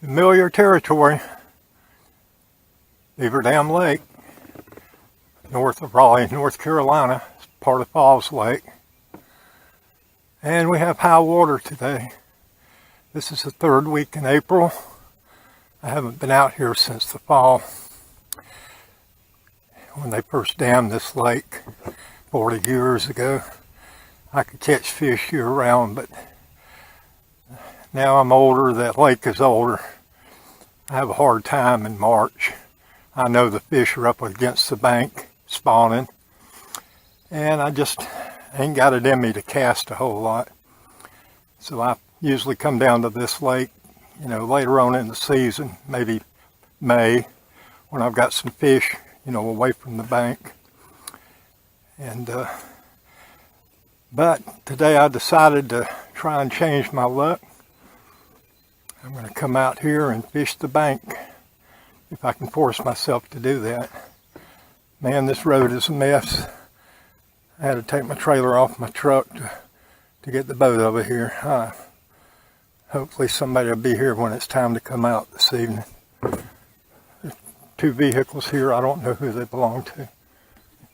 Familiar territory, Beaver Dam Lake, north of Raleigh, North Carolina. It's part of Falls Lake. And we have high water today. This is the third week in April. I haven't been out here since the fall, when they first dammed this lake 40 years ago. I could catch fish year round, but now I'm older, that lake is older. I have a hard time in March. I know the fish are up against the bank spawning, and I just ain't got it in me to cast a whole lot. So I usually come down to this lake, later on in the season, maybe May, when I've got some fish, away from the bank. And but today I decided to try and change my luck. I'm going to come out here and fish the bank, if I can force myself to do that. Man, this road is a mess. I had to take my trailer off my truck to get the boat over here. Hopefully somebody will be here when it's time to come out this evening. There's two vehicles here. I don't know who they belong to.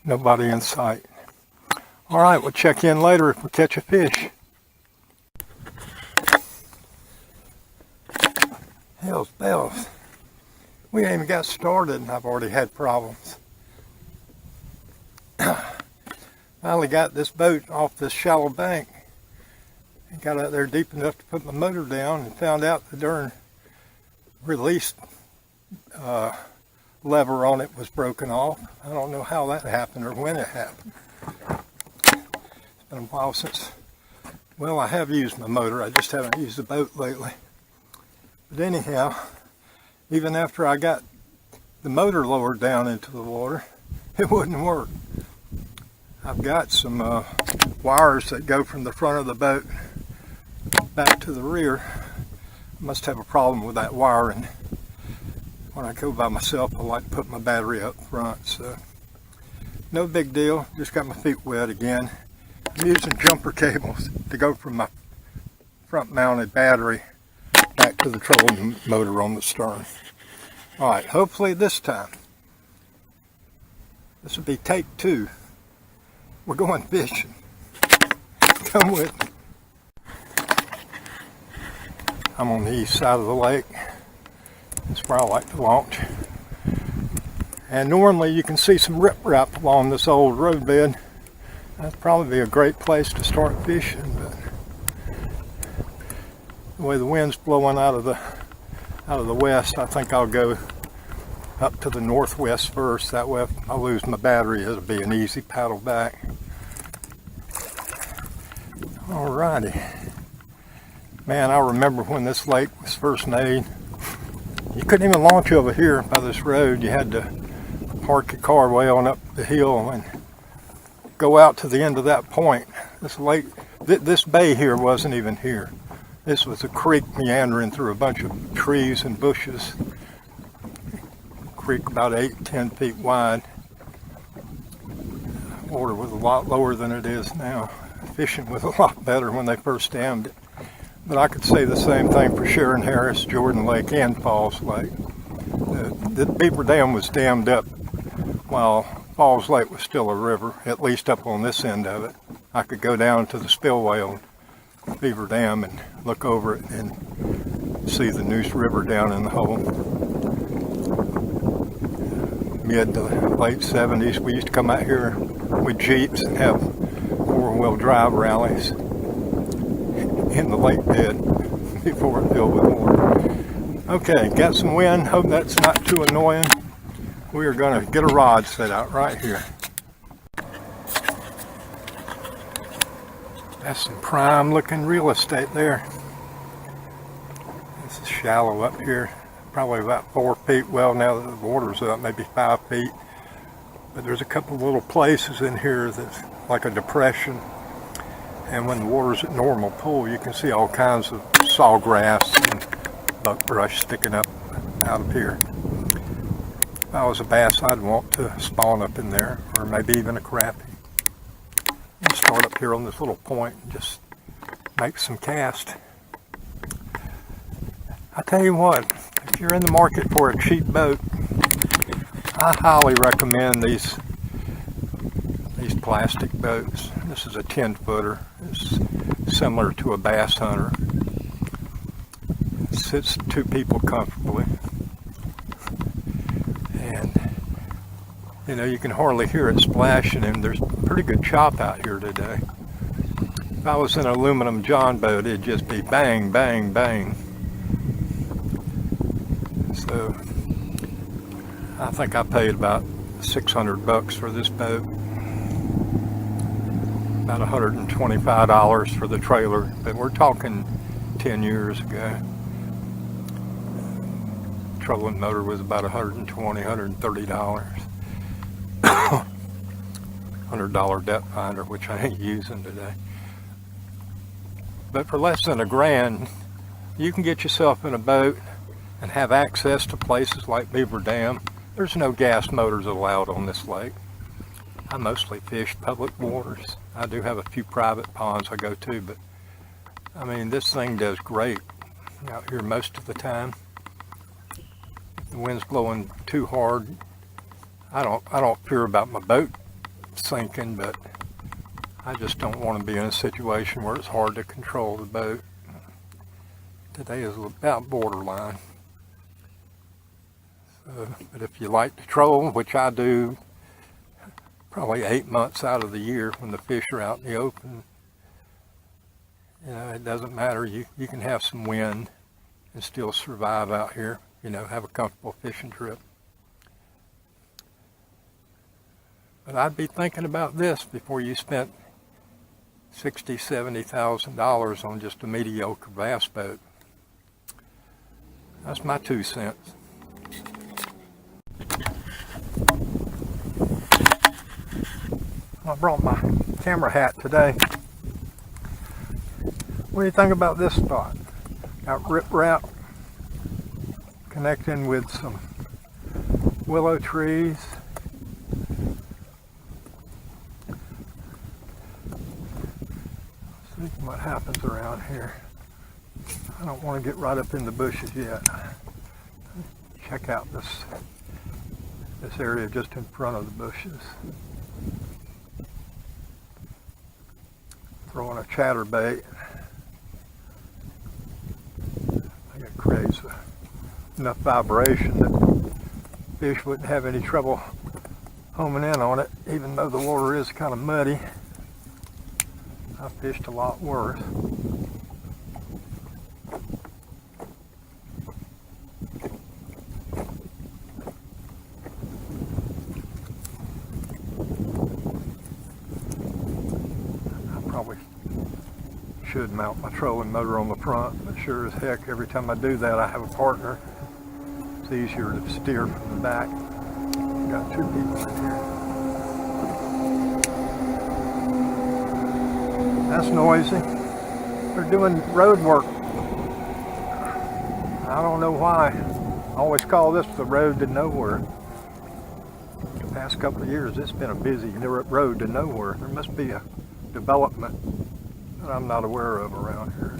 Nobody in sight. All right, we'll check in later if we catch a fish. Hell's bells. We ain't even got started and I've already had problems. Finally got this boat off this shallow bank and got out there deep enough to put my motor down, and found out the darn release lever on it was broken off. I don't know how that happened or when it happened. It's been a while since, well, I have used my motor, I just haven't used the boat lately. But anyhow, even after I got the motor lowered down into the water, it wouldn't work. I've got some wires that go from the front of the boat back to the rear. I must have a problem with that wiring. When I go by myself, I like to put my battery up front. So no big deal, just got my feet wet again. I'm using jumper cables to go from my front mounted battery back to the trolling motor on the stern. All right, hopefully this time, this will be take 2. We're going fishing. Come with me. I'm on the east side of the lake. That's where I like to launch. And normally you can see some riprap along this old roadbed. That'd probably be a great place to start fishing, but the way the wind's blowing out of the west, I think I'll go up to the northwest first. That way if I lose my battery, it'll be an easy paddle back. Alrighty. Man, I remember when this lake was first made, you couldn't even launch over here by this road. You had to park your car way on up the hill and go out to the end of that point. This lake, this bay here wasn't even here. This was a creek meandering through a bunch of trees and bushes. Creek about 8-10 feet wide. Water was a lot lower than it is now. Fishing was a lot better when they first dammed it. But I could say the same thing for Sharon Harris, Jordan Lake, and Falls Lake. The Beaver Dam was dammed up while Falls Lake was still a river, at least up on this end of it. I could go down to the spillway on Beaver Dam and look over it and see the Neuse River down in the hole. Mid to late 70s, we used to come out here with Jeeps and have 4-wheel drive rallies in the lake bed before it filled with water. Okay, got some wind. Hope that's not too annoying. We are going to get a rod set out right here. That's some prime looking real estate there. This is shallow up here, probably about 4 feet. Well, now that the water's up, maybe 5 feet. But there's a couple little places in here that's like a depression. And when the water's at normal pool, you can see all kinds of sawgrass and buckbrush sticking up out of here. If I was a bass, I'd want to spawn up in there, or maybe even a crappie. And start up here on this little point and just make some cast. I tell you what, if you're in the market for a cheap boat, I highly recommend these plastic boats. This is a 10-footer. It's similar to a bass hunter. It sits two people comfortably. And you know, you can hardly hear it splashing, and there's pretty good chop out here today. If I was in an aluminum john boat, it'd just be bang, bang, bang. So I think I paid about $600 for this boat. About $125 for the trailer, but we're talking 10 years ago. Trolling motor was about $120, $130. $100 depth finder, which I ain't using today. But for less than $1,000, you can get yourself in a boat and have access to places like Beaver Dam. There's no gas motors allowed on this lake. I mostly fish public waters. I do have a few private ponds I go to, but I mean, this thing does great out here most of the time. If the wind's blowing too hard, I don't fear about my boat sinking, but I just don't want to be in a situation where it's hard to control the boat. Today is about borderline. But if you like to troll, which I do probably 8 months out of the year when the fish are out in the open, you know, it doesn't matter. You can have some wind and still survive out here, you know, have a comfortable fishing trip. But I'd be thinking about this before you spent $60,000, $70,000 on just a mediocre bass boat. That's my 2 cents. I brought my camera hat today. What do you think about this spot? Got riprap connecting with some willow trees. See what happens around here. I don't want to get right up in the bushes yet. Check out this area just in front of the bushes. Throwing a chatterbait. I think it creates enough vibration that fish wouldn't have any trouble homing in on it, even though the water is kind of muddy. I fished a lot worse. Probably should mount my trolling motor on the front, but sure as heck, every time I do that, I have a partner. It's easier to steer from the back. Got 2 people in here. That's noisy. They're doing road work. I don't know why. I always call this the road to nowhere. The past couple of years, it's been a busy road to nowhere. There must be a development that I'm not aware of around here.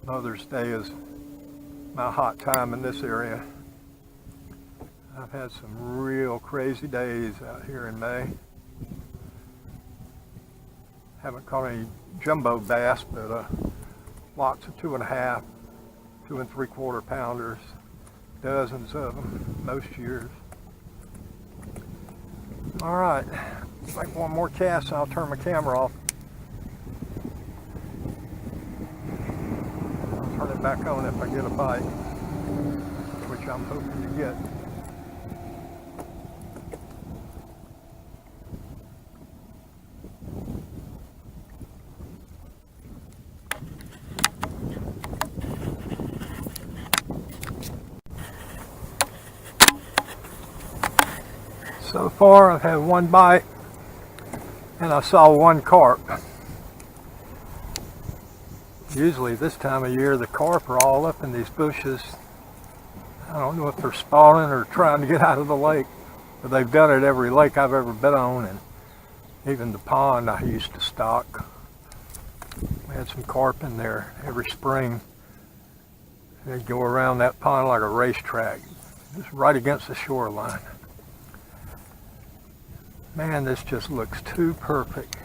Mother's Day is my hot time in this area. I've had some real crazy days out here in May. Haven't caught any jumbo bass, but lots of 2.5, 2 3/4 pounders, dozens of them most years. All right, make one more cast and I'll turn my camera off. I'll turn it back on if I get a bite, which I'm hoping to get. So far I've had 1 bite and I saw 1 carp. Usually this time of year the carp are all up in these bushes. I don't know if they're spawning or trying to get out of the lake, but they've done it every lake I've ever been on, and even the pond I used to stock. We had some carp in there every spring. They'd go around that pond like a racetrack, just right against the shoreline. Man, this just looks too perfect.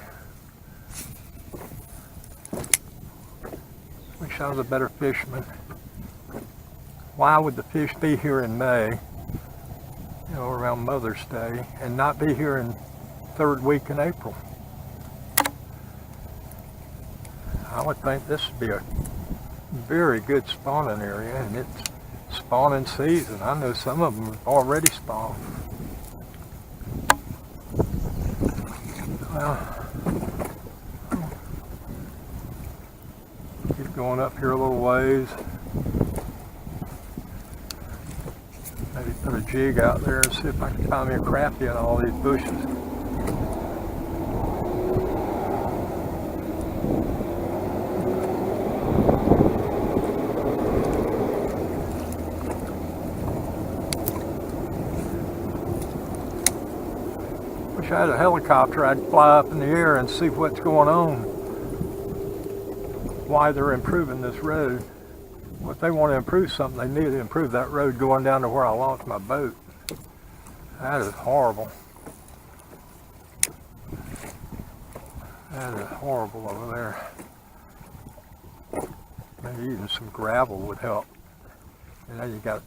Wish I was a better fisherman. Why would the fish be here in May, you know, around Mother's Day, and not be here in third week in April? I would think this would be a very good spawning area, and it's spawning season. I know some of them have already spawned. Well, keep going up here a little ways. Maybe put a jig out there and see if I can find me a crappie in all these bushes. Wish I had a helicopter, I'd fly up in the air and see what's going on. Why they're improving this road. If they want to improve something, they need to improve that road going down to where I launched my boat. That is horrible. That is horrible over there. Maybe even some gravel would help. You know, you got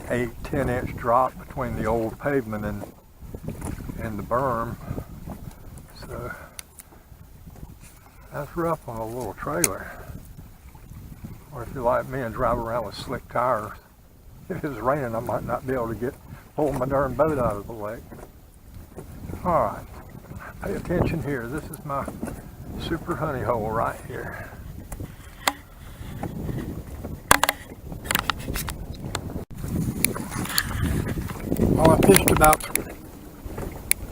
8-10 inch drop between the old pavement and the berm. So that's rough on a little trailer. Or if you're like me and drive around with slick tires, if it's raining, I might not be able to pull my darn boat out of the lake. All right, pay attention here. This is my super honey hole right here. Well, I fished about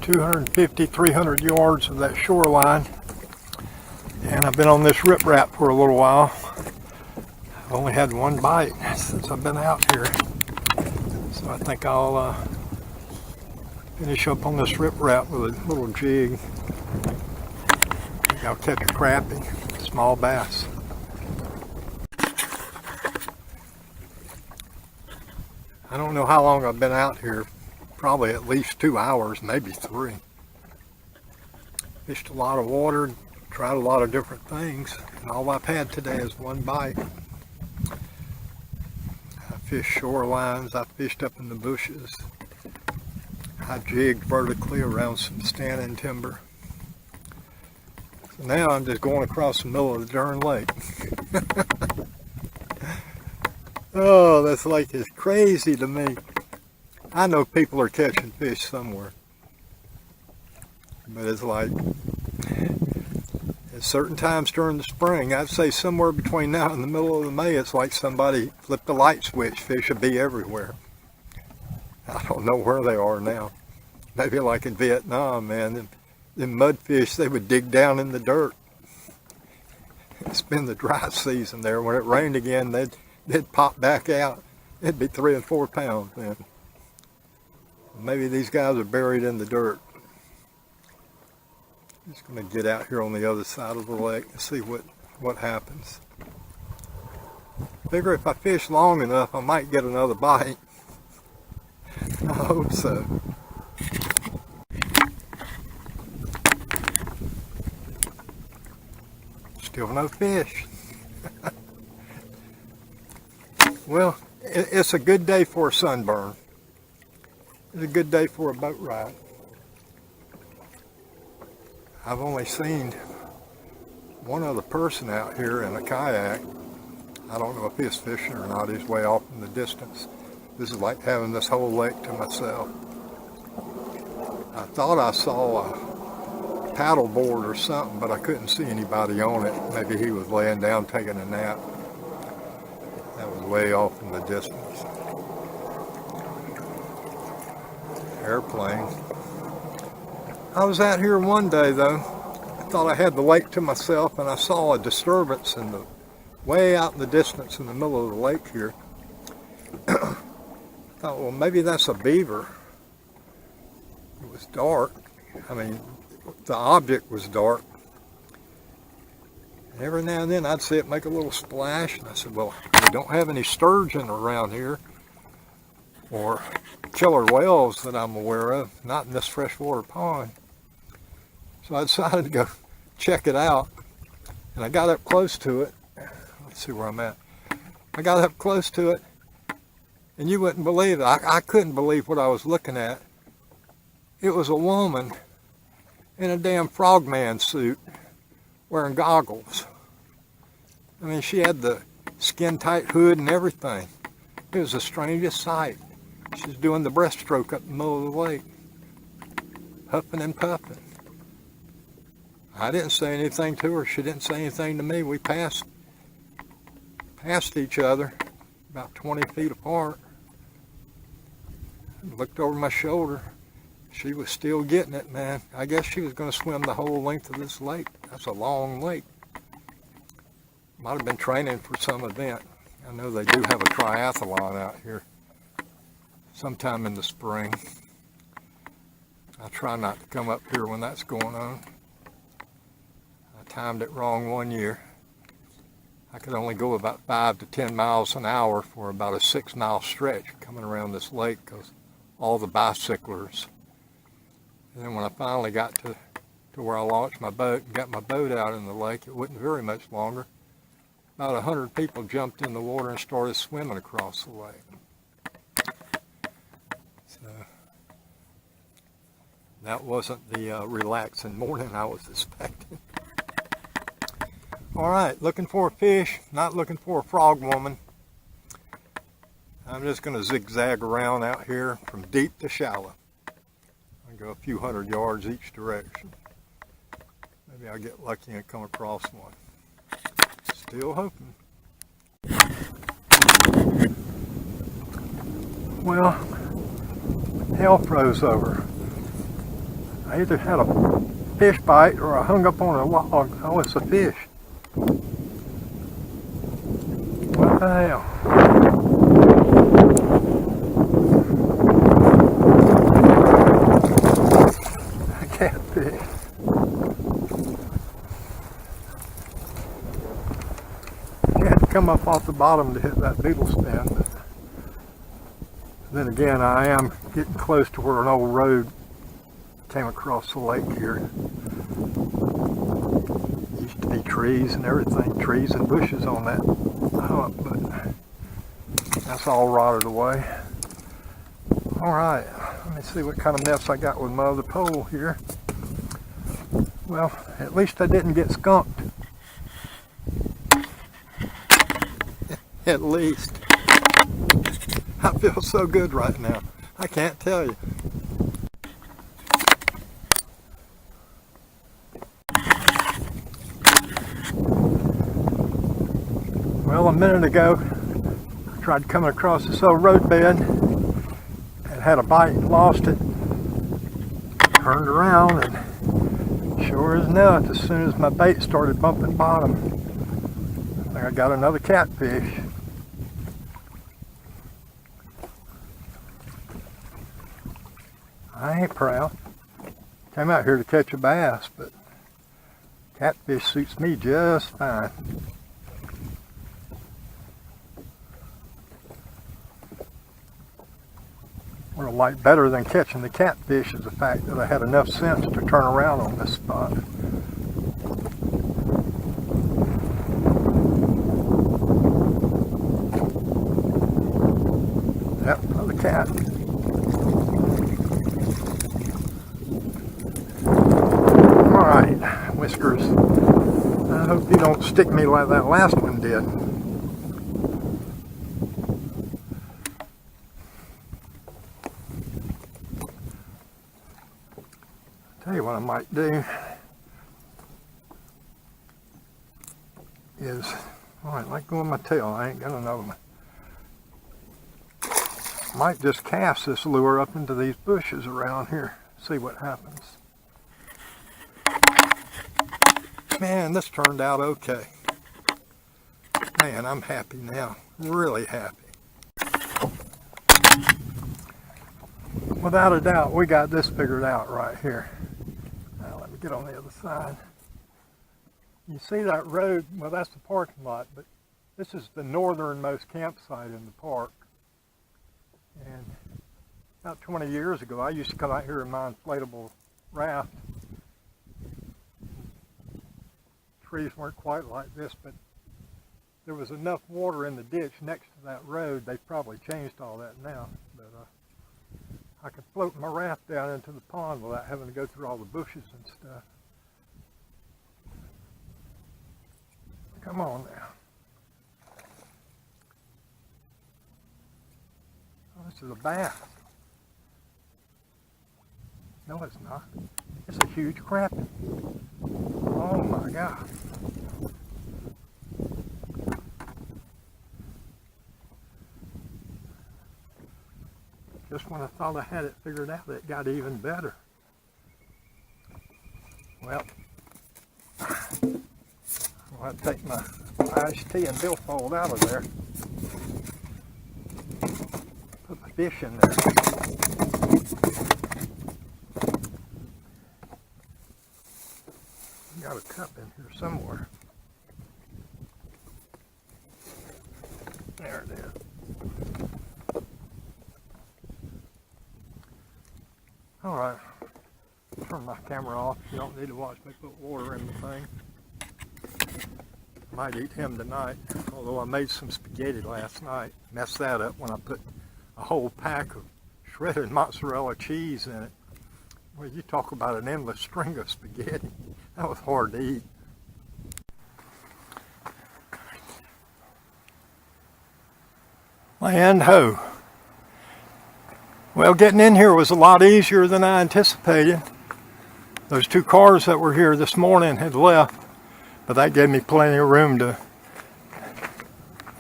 250, 300 yards of that shoreline, and I've been on this riprap for a little while. I've only had one bite since I've been out here, so I think I'll finish up on this riprap with a little jig. I think I'll catch a crappie, small bass. I don't know how long I've been out here, probably at least 2 hours, maybe 3. Fished a lot of water, tried a lot of different things, and all I've had today is one bite. I fished shorelines, I fished up in the bushes, I jigged vertically around some standing timber. So now I'm just going across the middle of the darn lake. Oh, this lake is crazy to me. I know people are catching fish somewhere, but it's like at certain times during the spring, I'd say somewhere between now and the middle of May, it's like somebody flipped a light switch. Fish would be everywhere. I don't know where they are now. Maybe like in Vietnam, man. Them mudfish, they would dig down in the dirt. It's been the dry season there. When it rained again, they'd pop back out. It'd be 3 and 4 pounds, man. Maybe these guys are buried in the dirt. I'm just going to get out here on the other side of the lake and see what happens. Figure if I fish long enough, I might get another bite. I hope so. Still no fish. Well, it's a good day for a sunburn. It's a good day for a boat ride. I've only seen one other person out here in a kayak. I don't know if he's fishing or not. He's way off in the distance. This is like having this whole lake to myself. I thought I saw a paddle board or something, but I couldn't see anybody on it. Maybe he was laying down taking a nap. That was way off in the distance. Airplane. I was out here one day though. I thought I had the lake to myself, and I saw a disturbance way out in the distance in the middle of the lake here. I thought, well, maybe that's a beaver. It was dark. I mean, the object was dark. And every now and then I'd see it make a little splash, and I said, well, we don't have any sturgeon around here, or killer whales that I'm aware of, not in this freshwater pond. So I decided to go check it out, and I got up close to it. Let's see where I'm at. I got up close to it, and you wouldn't believe it. I couldn't believe what I was looking at. It was a woman in a damn frogman suit wearing goggles. I mean, she had the skin-tight hood and everything. It was the strangest sight. She was doing the breaststroke up in the middle of the lake, huffing and puffing. I didn't say anything to her. She didn't say anything to me. We passed each other about 20 feet apart. I looked over my shoulder. She was still getting it, man. I guess she was going to swim the whole length of this lake. That's a long lake. Might have been training for some event. I know they do have a triathlon out here sometime in the spring. I try not to come up here when that's going on. I timed it wrong one year. I could only go about 5 to 10 miles an hour for about a 6-mile stretch coming around this lake because all the bicyclers. And then when I finally got to where I launched my boat and got my boat out in the lake, it wasn't very much longer. About 100 people jumped in the water and started swimming across the lake. So that wasn't the relaxing morning I was expecting. All right, looking for a fish, not looking for a frog woman. I'm just going to zigzag around out here from deep to shallow. I go a few hundred yards each direction. Maybe I'll get lucky and come across one. Still hoping. Well, hell froze over. I either had a fish bite or I hung up on a log. Oh, it's a fish. What the hell? A catfish. You had to come up off the bottom to hit that beetle stand. But then again, I am getting close to where an old road came across the lake here. Used to be trees and everything, trees and bushes on that hump, but that's all rotted away. All right, let me see what kind of mess I got with my other pole here. Well, at least I didn't get skunked. At least. I feel so good right now. I can't tell you. Well, a minute ago, I tried coming across this old roadbed and had a bite and lost it. Turned around and sure as not, as soon as my bait started bumping bottom, I think I got another catfish. I ain't proud. Came out here to catch a bass, but catfish suits me just fine. What I like better than catching the catfish is the fact that I had enough sense to turn around on this spot. Yep, another cat. Alright, Whiskers. I hope you don't stick me like that last one did. Tell you what I might do is, alright, like going my tail, I ain't got another one. Might just cast this lure up into these bushes around here, see what happens. Man, this turned out okay. Man, I'm happy now, really happy. Without a doubt, we got this figured out right here. Now let me get on the other side. You see that road? Well, that's the parking lot, but this is the northernmost campsite in the park. And about 20 years ago, I used to come out here in my inflatable raft. Trees weren't quite like this, but there was enough water in the ditch next to that road. They've probably changed all that now, but I could float my raft down into the pond without having to go through all the bushes and stuff. Come on now. Oh, this is a bath. No, it's not. It's a huge crappie. Oh my God. Just when I thought I had it figured out, it got even better. Well, I'll have to take my iced tea and billfold out of there. Put my fish in there. Got a cup in here somewhere. There it is. All right, turn my camera off. You don't need to watch me put water in the thing. Might eat him tonight, although I made some spaghetti last night. Messed that up when I put a whole pack of shredded mozzarella cheese in it. Well, you talk about an endless string of spaghetti. That was hard to eat. Land ho. Well, getting in here was a lot easier than I anticipated. Those two cars that were here this morning had left, but that gave me plenty of room to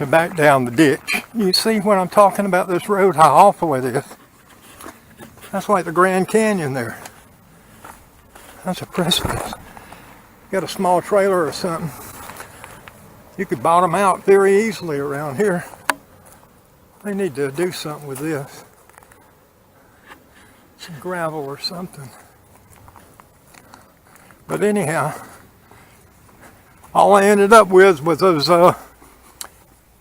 back down the ditch. You see what I'm talking about, this road, how awful it is. That's like the Grand Canyon there. That's a precipice. Got a small trailer or something, you could bottom out very easily around here. They need to do something with this. Some gravel or something. But anyhow, all I ended up with was those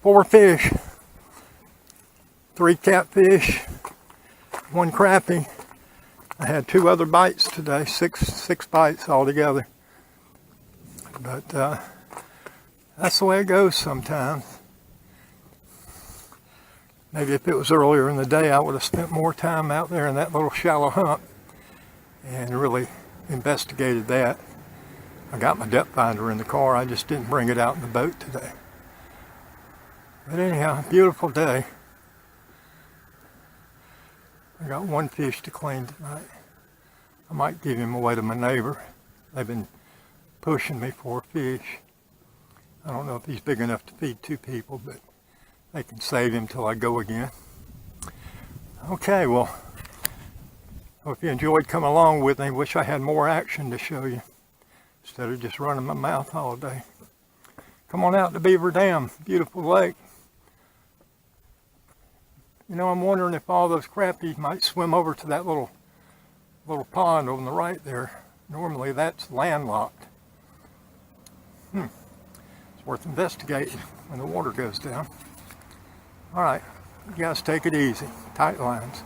4 fish, 3 catfish, 1 crappie. I had 2 other bites today, six bites altogether. But that's the way it goes sometimes. Maybe if it was earlier in the day, I would have spent more time out there in that little shallow hump and really investigated that. I got my depth finder in the car, I just didn't bring it out in the boat today. But anyhow, beautiful day. I got 1 fish to clean tonight. I might give him away to my neighbor. They've been pushing me for a fish. I don't know if he's big enough to feed 2 people, but they can save him till I go again. Okay, well, hope you enjoyed coming along with me. Wish I had more action to show you instead of just running my mouth all day. Come on out to Beaver Dam, beautiful lake. You know, I'm wondering if all those crappie might swim over to that little pond on the right there. Normally that's landlocked. It's worth investigating when the water goes down. All right, you guys take it easy. Tight lines.